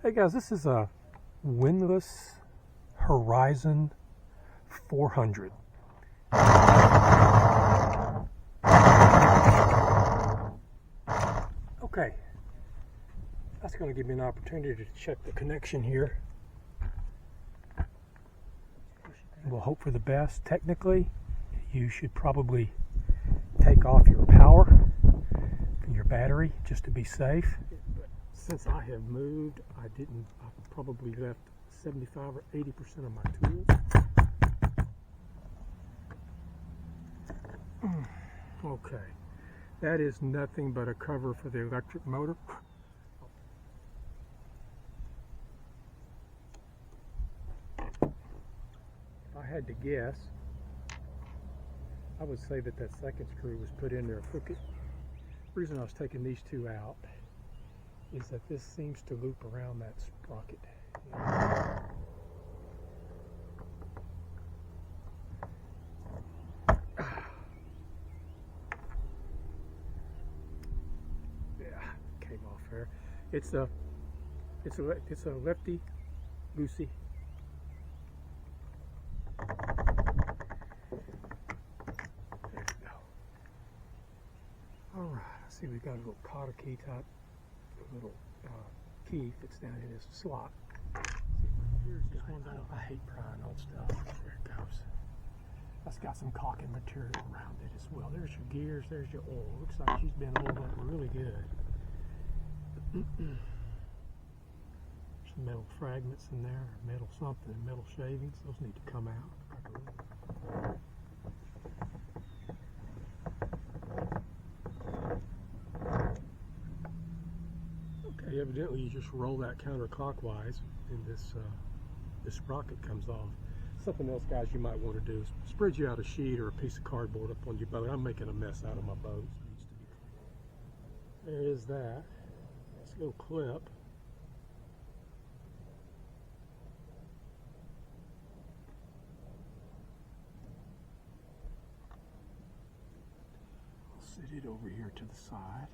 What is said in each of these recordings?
Hey guys, this is a Windlass Horizon 400. Okay, that's going to give me an opportunity to check the connection here. We'll hope for the best. Technically, you should probably take off your power from your battery just to be safe. But since I have moved, I probably left 75 or 80% of my tools. Okay, that is nothing but a cover for the electric motor. If I had to guess, I would say that second screw was put in there crooked. The reason I was taking these two out is that this seems to loop around that sprocket. Yeah, came off there. It's a lefty loosey. There we go. All right. See, we've got a little cotter key type, little key fits down in this slot. Here's this one. I hate prying on stuff. There it goes. That's got some caulking material around it as well. There's your gears. There's your oil. Looks like she's been oiled up really good. Some metal fragments in there, metal something, metal shavings. Those need to come out. Okay, evidently you just roll that counterclockwise, and this sprocket comes off. Something else, guys, you might want to do is spread you out a sheet or a piece of cardboard up on your boat. I'm making a mess out of my boat. There is that. Nice little clip. I'll set it over here to the side.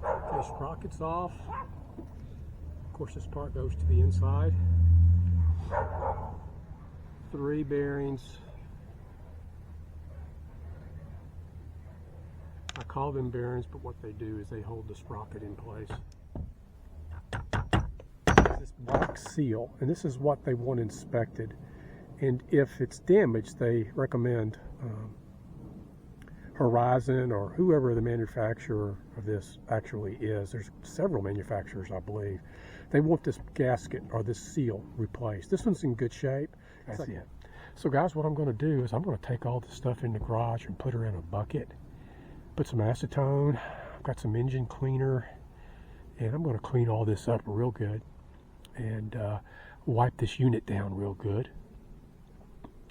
Okay, sprocket's off. Of course, this part goes to the inside. 3 bearings. I call them bearings, but what they do is they hold the sprocket in place. This black seal, and this is what they want inspected. And if it's damaged, they recommend Horizon or whoever the manufacturer of this actually is. There's several manufacturers, I believe. They want this gasket or this seal replaced. This one's in good shape. That's it. So guys, what I'm going to do is I'm going to take all this stuff in the garage and put her in a bucket. Put some acetone. I've got some engine cleaner, and I'm going to clean all this up real good and wipe this unit down real good,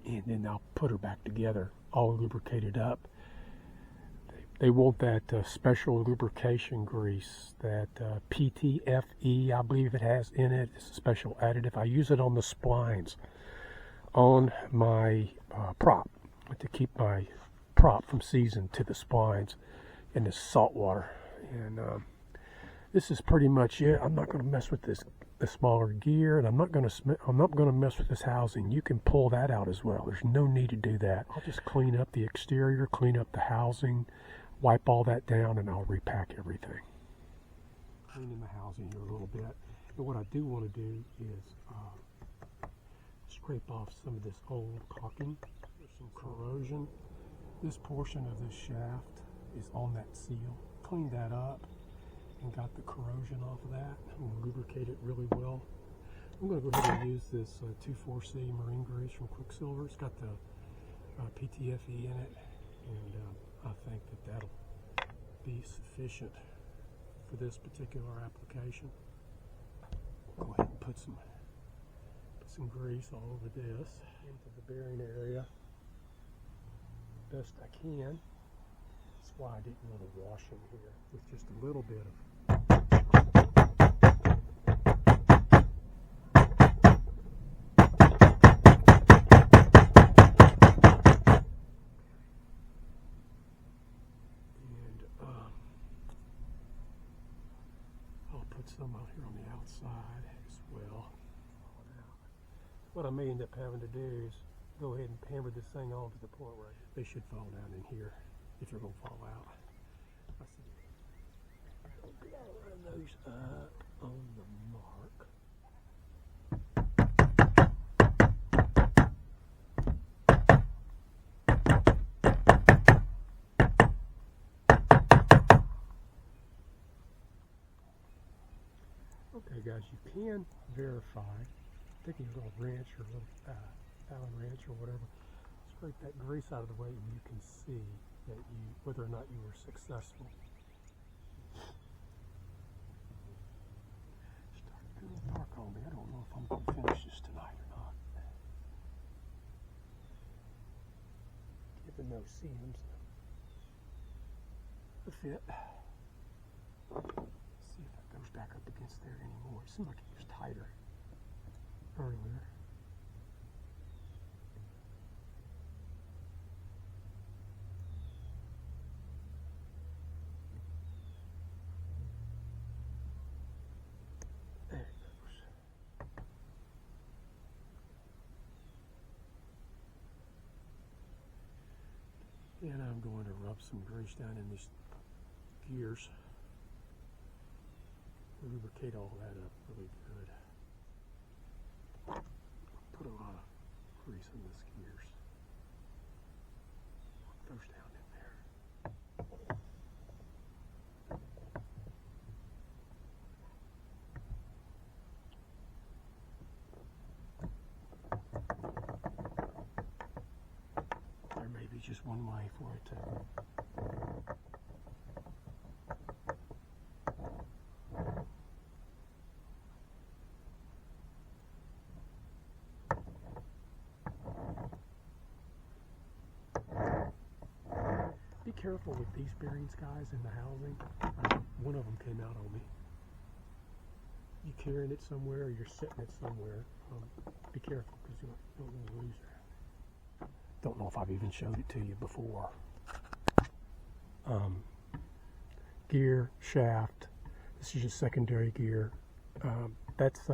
and then I'll put her back together all lubricated up. They want that special lubrication grease, that PTFE, I believe it has in it. It's a special additive. I use it on the splines on my prop to keep my prop from seizing to the splines in the salt water. And this is pretty much it. I'm not going to mess with the smaller gear, and I'm not going to mess with this housing. You can pull that out as well. There's no need to do that. I'll just clean up the exterior, clean up the housing, wipe all that down, and I'll repack everything. Cleaning the housing here a little bit. And what I do want to do is scrape off some of this old caulking. There's some corrosion. This portion of this shaft is on that seal. Cleaned that up and got the corrosion off of that. I'm going to lubricate it really well. I'm going to go ahead and use this 2,4-C marine grease from Quicksilver. It's got the PTFE in it, and I think that'll be sufficient for this particular application. Go ahead and put some grease all over this into the bearing area best I can. That's why I didn't want to wash them here with just a little bit of some out here on the outside as well. What I may end up having to do is go ahead and hammer this thing on to the point where they should fall down in here if they're going to fall out. I see. Run those up on the mark. Okay guys, you can verify, taking a little wrench or a little Allen wrench or whatever, scrape that grease out of the way and you can see that whether or not you were successful. It's starting to get a little dark on me. I don't know if I'm going to finish this tonight or not. Given those seams the fit. See if that goes back up against there anymore. It seems like it was tighter earlier. There it goes. And I'm going to rub some grease down in these gears. Lubricate all that up really good. Put a lot of grease in this gears. Work those down in there. There may be just one way for it to be careful with these bearings, guys, in the housing. One of them came out on me. You carrying it somewhere or you're setting it somewhere, be careful because you don't want to lose that. Don't know if I've even showed it to you before. Gear, shaft. This is your secondary gear. That's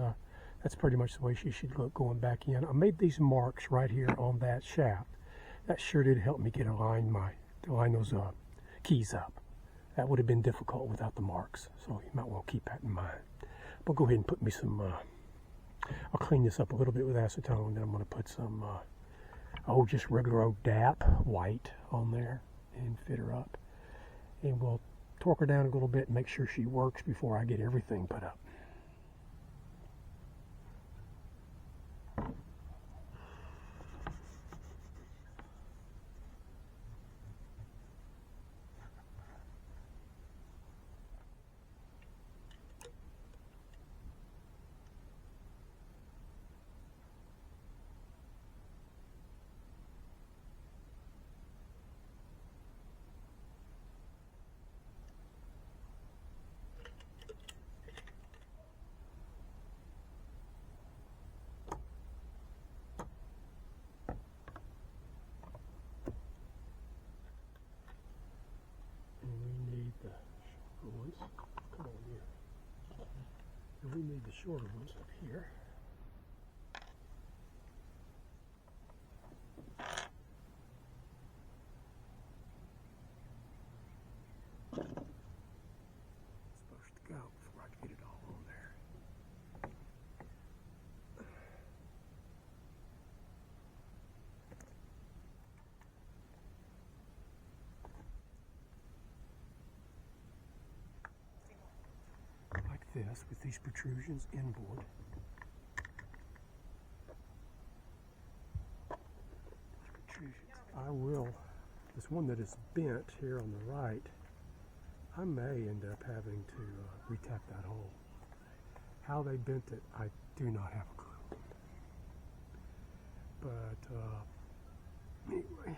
pretty much the way she should look going back in. I made these marks right here on that shaft. That sure did help me get line those keys up. That would have been difficult without the marks, so you might want to keep that in mind. But go ahead and put me some, I'll clean this up a little bit with acetone, then I'm going to put some, just regular old DAP white on there and fit her up. And we'll torque her down a little bit and make sure she works before I get everything put up. Come on here. And we need the shorter ones up here. It's supposed to go before I get it all on there. This with these protrusions inboard. I will, this one that is bent here on the right, I may end up having to retap that hole. How they bent it, I do not have a clue. But anyway,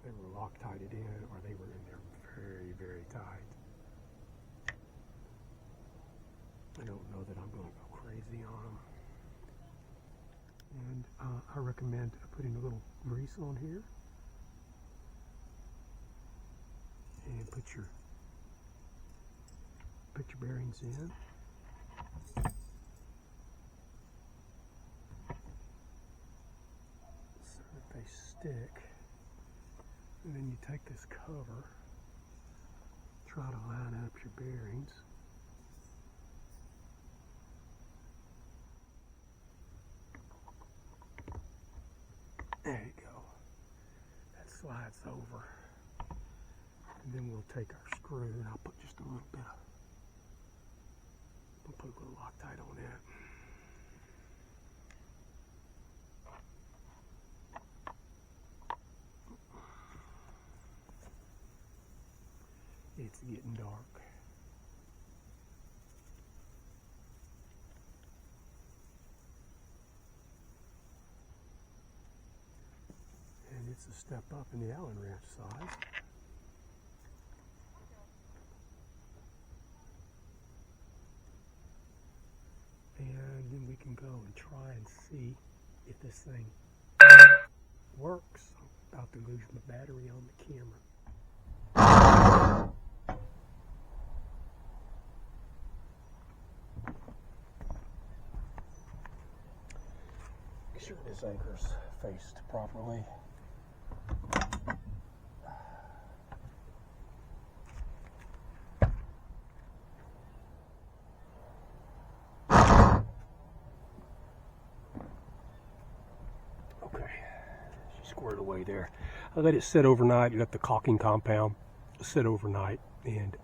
they were Loctited in, or they were in there very, very tight. I don't know that I'm going to go crazy on them. And I recommend putting a little grease on here. And put your Put your bearings in. So that they stick. And then you take this cover, try to line up your bearings. There you go. That slides over. And then we'll take our screw and I'll put just a little bit of, we'll put a little Loctite on that. It's getting dark. And it's a step up in the Allen wrench size. And then we can go and try and see if this thing works. I'm about to lose my battery on the camera. Make sure this anchor's faced properly. Okay, she's squared away there. I let it sit overnight. You let the caulking compound sit overnight, and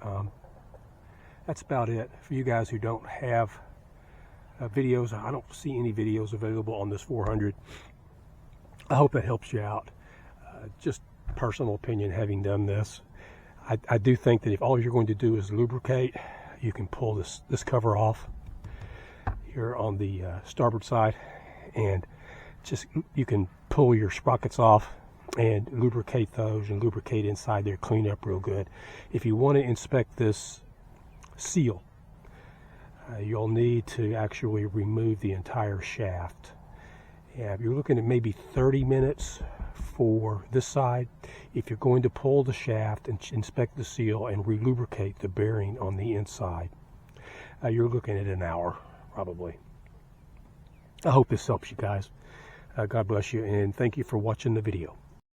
that's about it. For you guys who don't have videos, I don't see any videos available on this 400. I hope that helps you out. Just personal opinion, having done this, I do think that if all you're going to do is lubricate, you can pull this cover off here on the starboard side, and just you can pull your sprockets off and lubricate those and lubricate inside there, clean up real good. If you want to inspect this seal, you'll need to actually remove the entire shaft. You're looking at maybe 30 minutes for this side. If you're going to pull the shaft and inspect the seal and re-lubricate the bearing on the inside, you're looking at an hour probably. I hope this helps you guys. God bless you, and thank you for watching the video.